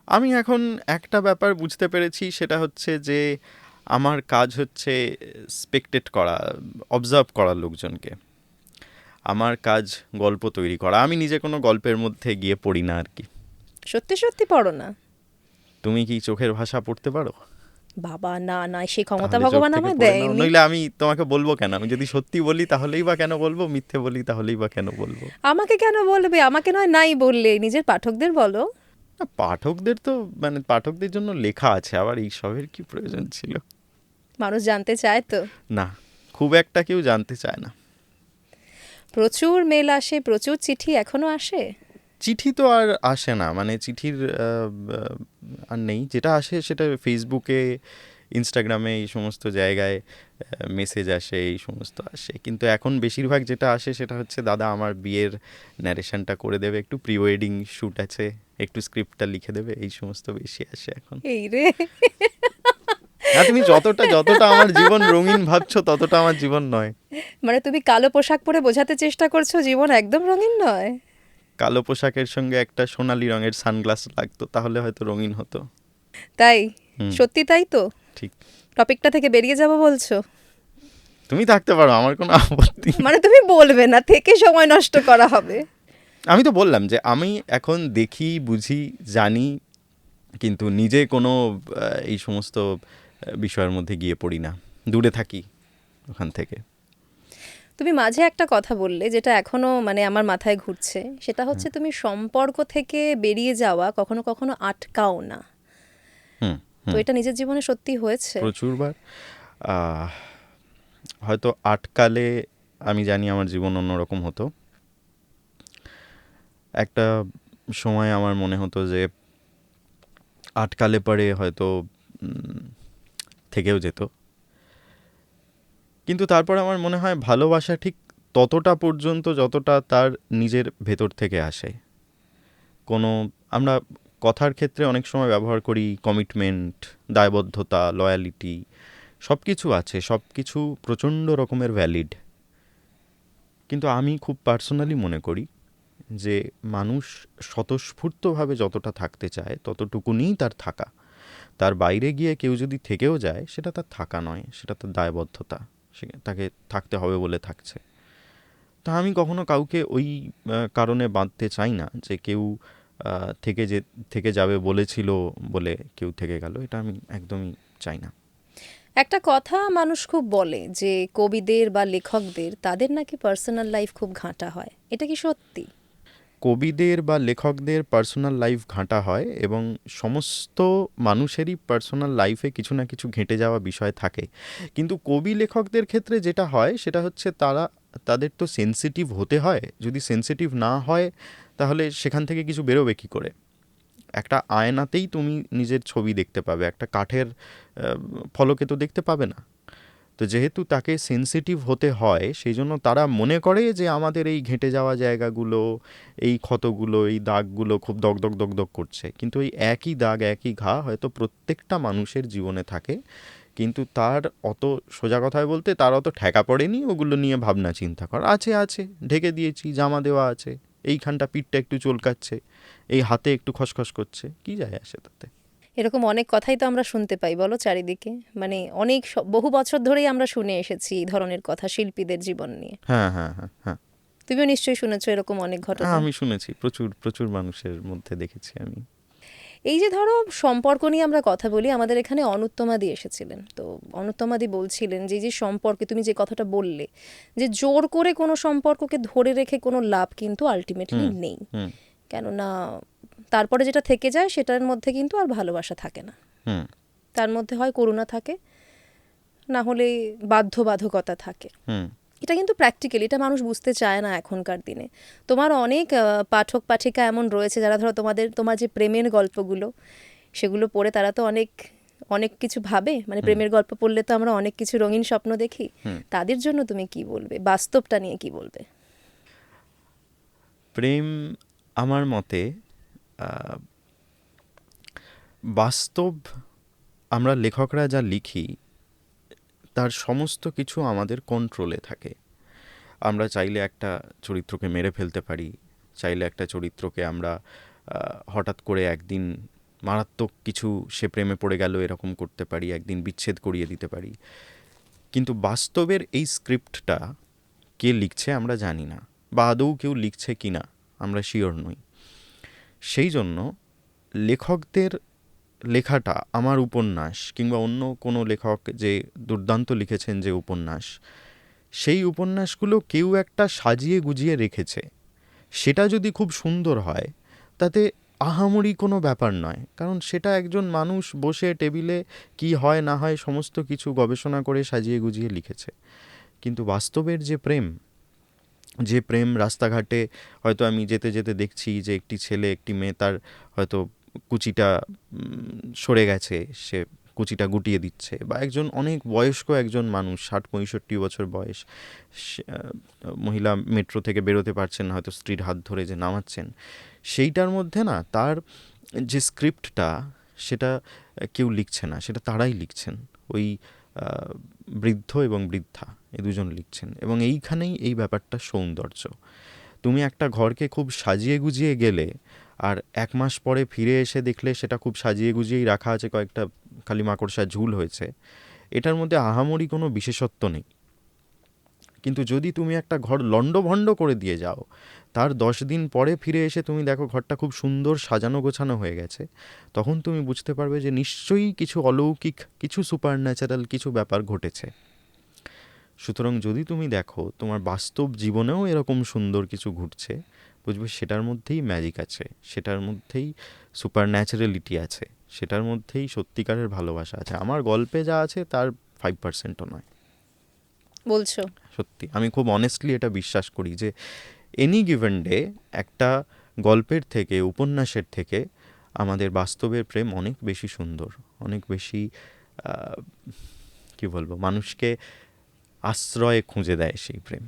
আমি এখন একটা ব্যাপার বুঝতে পেরেছি, সেটা হচ্ছে যে আমার কাজ হচ্ছে স্পেকটেট করা, অবজার্ভ করা লোকজনকে। আমার কাজ গল্প তৈরি করা। আমি নিজে কোনো গল্পের মধ্যে গিয়ে পড়ি না আর কি। সত্যি সত্যি পড়ো না? তুমি কি চোখের ভাষা পড়তে পারো? বাবা, না না, সেই ক্ষমতা তাহলে চোখ ভগবান থেকে আমায় পড়ে নাও, দেয়নি। নইলে আমি তোমাকে বলবো কেন? আমি যদি সত্যি বলি তাহলেই বা কেন বলবো, মিথ্যে বলি তাহলেই বা কেন বলবো? আমাকে কেন বলবে? আমাকে নয় নাই বললে, নিজের পাঠকদের বলো। না, পাঠকদের তো মানে পাঠকদের জন্য লেখা আছে, আবার এই সবের কি প্রয়োজন ছিল? মানুষ জানতে চায় তো। না, খুব একটা কেউ জানতে চায় না। প্রচুর মেল আসে, প্রচুর চিঠি এখনো আসে। চিঠি তো আর আসে না, মানে চিঠির আর নেই। যেটা আসে সেটা ফেসবুকে, ইনস্টাগ্রামে, এই সমস্ত জায়গায় মেসেজ আসে, এই সমস্ত আসে। কিন্তু এখন বেশিরভাগ যেটা আসে সেটা হচ্ছে, দাদা আমার বিয়ের ন্যারেশনটা করে দেবে, একটু প্রি ওয়েডিং শ্যুট আছে, একটু স্ক্রিপ্টটা লিখে দেবে, এই সমস্ত বেশি আসে এখন। এই রে! হ্যাঁ, তুমি যতটা যতটা আমার জীবন রঙিন ভাবছো ততটা আমার জীবন নয়। মানে তুমি কালো পোশাক পরে বোঝাতে চেষ্টা করছো জীবন একদম রঙিন নয়? কালো পোশাকের সঙ্গে একটা সোনালি রঙের সানগ্লাস লাগতো, তাহলে হয়তো রঙিন হতো। তাই? হুম, সত্যি তাই তো? ঠিক। টপিকটা থেকে বেরিয়ে যাবো বলছো? তুমি থাকতে পারো, আমার কোনো আপত্তি নেই। মানে তুমি বলবে না, থেকে সময় নষ্ট করা হবে? আমি তো বললাম যে আমি এখন দেখি, বুঝি, জানি, কিন্তু নিজে কোনো এই সমস্ত বিষয়ের মধ্যে গিয়ে পড়ি না, দূরে থাকি ওখান থেকে। তুমি মাঝে একটা কথা বললে যেটা এখনো মানে আমার মাথায় ঘুরছে, সেটা হচ্ছে তুমি সম্পর্ক থেকে বেরিয়ে যাওয়া কখনো কখনো আটকাও না। হুম, তো হুম। এটা নিজের জীবনে সত্যি হয়েছে? প্রচুরবার। আহ, হয়তো আটকালে আমি জানি আমার জীবন অন্যরকম হতো। একটা সময় আমার মনে হতো যে আটকালে পরে হয়তো উম, থেকেও যেত। কিন্তু তারপর আমার মনে হয় ভালোবাসা ঠিক ততটা পর্যন্ত যতটা তার নিজের ভেতর থেকে আসে। কোনো, আমরা কথার ক্ষেত্রে অনেক সময় ব্যবহার করি কমিটমেন্ট, দায়বদ্ধতা, লয়ালিটি, সব কিছু আছে, সব কিছু প্রচণ্ড রকমের ভ্যালিড। কিন্তু আমি খুব পার্সোনালি মনে করি যে মানুষ স্বতঃস্ফূর্তভাবে যতটা থাকতে চায় ততটুকুনিই তার থাকা। তার বাইরে গিয়ে কেউ যদি থেকেও যায়, সেটা তার থাকা নয়, সেটা তার দায়বদ্ধতা। সে তাকে থাকতে হবে বলে থাকছে। তা আমি কখনো কাউকে ওই কারণে বাঁধতে চাই না যে কেউ আহ, থেকে যে থেকে যাবে বলেছিল বলে কেউ থেকে গেল, এটা আমি একদমই চাই না। একটা কথা মানুষ খুব বলে যে কবিদের বা লেখকদের তাদের নাকি পার্সোনাল লাইফ খুব ঘাঁটা হয়, এটা কি সত্যি? কবিদের বা লেখকদের পার্সোনাল লাইফ ঘাঁটা হয়, এবং সমস্ত মানুষেরই পার্সোনাল লাইফে কিছু না কিছু ঘেঁটে যাওয়া বিষয় থাকে। কিন্তু কবি লেখকদের ক্ষেত্রে যেটা হয় সেটা হচ্ছে তাদের তো সেনসিটিভ হতে হয়। যদি সেনসিটিভ না হয় তাহলে সেখান থেকে কিছু বেরোবে কী করে? একটা আয়নাতেই তুমি নিজের ছবি দেখতে পাবে, একটা কাঠের ফলকে তো দেখতে পাবে না। তো যেহেতু তাকে সেনসিটিভ হতে হয়, সেই জন্য তারা মনে করে যে আমাদের এই ঘেঁটে যাওয়া জায়গাগুলো, এই ক্ষতগুলো, এই দাগগুলো খুব দগদগ দগদগ করছে। কিন্তু এই একই দাগ, একই ঘা হয়তো প্রত্যেকটা মানুষের জীবনে থাকে, কিন্তু তার অত, সোজা কথায় বলতে, তার অত ঠেকা পড়েনি ওগুলো নিয়ে ভাবনা চিন্তা করা। আছে আছে, ঢেকে দিয়েছি, জামা দেওয়া আছে, এইখানটা পিঠটা একটু চুলকাচ্ছে, এই হাতে একটু খসখস করছে, কি যায় আসে তাতে? এরকম অনেক কথাই তো আমরা শুনতে পাই, বলো, চারিদিকে। মানে অনেক বহু বছর ধরেই আমরা শুনে এসেছি এই ধরনের কথা শিল্পীদের জীবন নিয়ে। হ্যাঁ, হ্যাঁ, হ্যাঁ, হ্যাঁ। তুমিও নিশ্চয়ই শুনেছো এরকম অনেক ঘটনা। আমি শুনেছি, প্রচুর প্রচুর মানুষের মধ্যে দেখেছি আমি। এই যে ধরো সম্পর্ক নিয়ে আমরা কথা বলি, আমাদের এখানে অনুত্তমাদি এসেছিলেন, তো অনুত্তমাদি বলছিলেন যে এই যে সম্পর্কে তুমি যে কথাটা বললে, যে জোর করে কোনো সম্পর্ককে ধরে রেখে কোনো লাভ কিন্তু আলটিমেটলি হুম, নেই। হুম, কেননা তারপরে যেটা থেকে যায় সেটার মধ্যে কিন্তু আর ভালোবাসা থাকে না। হুম, তার মধ্যে হয় করুণা থাকে, না হলে বাধ্যবাধকতা থাকে। হুম, এটা কিন্তু প্র্যাকটিক্যালি এটা মানুষ বুঝতে চায় না এখনকার দিনে। তোমার অনেক পাঠক পাঠিকা এমন রয়েছে যারা ধরো তোমার যে প্রেমের গল্পগুলো সেগুলো পড়ে তারা তো অনেক অনেক কিছু ভাবে, মানে হুম, প্রেমের গল্প পড়লে তো আমরা অনেক কিছু রঙিন স্বপ্ন দেখি। হুম। তাদের জন্য তুমি কি বলবে, বাস্তবটা নিয়ে কি বলবে? প্রেম আমার মতে আহ, বাস্তব, আমরা লেখকরা যা লিখি তার সমস্ত কিছু আমাদের কন্ট্রোলে থাকে। আমরা চাইলে একটা চরিত্রকে মেরে ফেলতে পারি, চাইলে একটা চরিত্রকে আমরা হঠাৎ করে একদিন মারাত্মক কিছু সে প্রেমে পড়ে গেল এরকম করতে পারি, একদিন বিচ্ছেদ করিয়ে দিতে পারি। কিন্তু বাস্তবের এই স্ক্রিপ্টটা কে লিখছে আমরা জানি না, বা আদৌ কেউ লিখছে কি না আমরা শিওর নই। সেই জন্য লেখকদের লেখাটা, আমার উপন্যাস কিংবা অন্য কোনো লেখক যে দুর্দান্ত লিখেছেন যে উপন্যাস, সেই উপন্যাসগুলো কেউ একটা সাজিয়ে গুজিয়ে রেখেছে, সেটা যদি খুব সুন্দর হয় তাতে আহামরি কোনো ব্যাপার নয়, কারণ সেটা একজন মানুষ বসে টেবিলে কি হয় না হয় সমস্ত কিছু গবেষণা করে সাজিয়ে গুজিয়ে লিখেছে। কিন্তু বাস্তবের যে প্রেম রাস্তাঘাটে হয়তো আমি যেতে যেতে দেখছি যে একটি ছেলে একটি মেয়ে, তার হয়তো কুচিটা সরে গেছে, সে কুচিটা গুটিয়ে দিচ্ছে, বা একজন অনেক বয়স্ক একজন মানুষ 60-65 বছর বয়স, মহিলা মেট্রো থেকে বেরোতে পারছেন না, হয়তো স্ত্রীর হাত ধরে যে নামাচ্ছেন, সেইটার মধ্যে না তার যে স্ক্রিপ্টটা সেটা কেউ লিখছে না, সেটা তারাই লিখছেন, ওই বৃদ্ধ এবং বৃদ্ধা এই দুজন লিখছেন। এবং এইখানেই এই ব্যাপারটা সৌন্দর্য। তুমি একটা ঘরকে খুব সাজিয়ে গুজিয়ে গেলে আর 1 মাস পরে ফিরে এসে দেখলে সেটা খুব সাজিয়ে গুজিয়েই রাখা আছে, কয়েকটা খালি মাকড়সা ঝুল হয়েছে, এটার মধ্যে আহামরি কোনো বিশেষত্ব নেই। কিন্তু যদি তুমি একটা ঘর লণ্ডভণ্ড করে দিয়ে যাও, তার 10 দিন পরে ফিরে এসে তুমি দেখো ঘরটা খুব সুন্দর সাজানো গোছানো হয়ে গেছে, তখন তুমি বুঝতে পারবে যে নিশ্চয়ই কিছু অলৌকিক, কিছু সুপার ন্যাচারাল কিছু ব্যাপার ঘটেছে। সুতরাং যদি তুমি দেখো তোমার বাস্তব জীবনেও এরকম সুন্দর কিছু ঘটছে, বুঝবে সেটার মধ্যেই ম্যাজিক আছে, সেটার মধ্যেই সুপার ন্যাচারালিটি আছে, সেটার মধ্যেই সত্যিকারের ভালোবাসা আছে। আমার গল্পে যা আছে তার 5%ও নয়। বলছো? সত্যি আমি খুব অনেস্টলি এটা বিশ্বাস করি যে এনি গিভেন ডে একটা গল্পের থেকে, উপন্যাসের থেকে আমাদের বাস্তবের প্রেম অনেক বেশি সুন্দর, অনেক বেশি কি বলবো, মানুষকে আশ্রয়ে খুঁজে দেয় সেই প্রেম।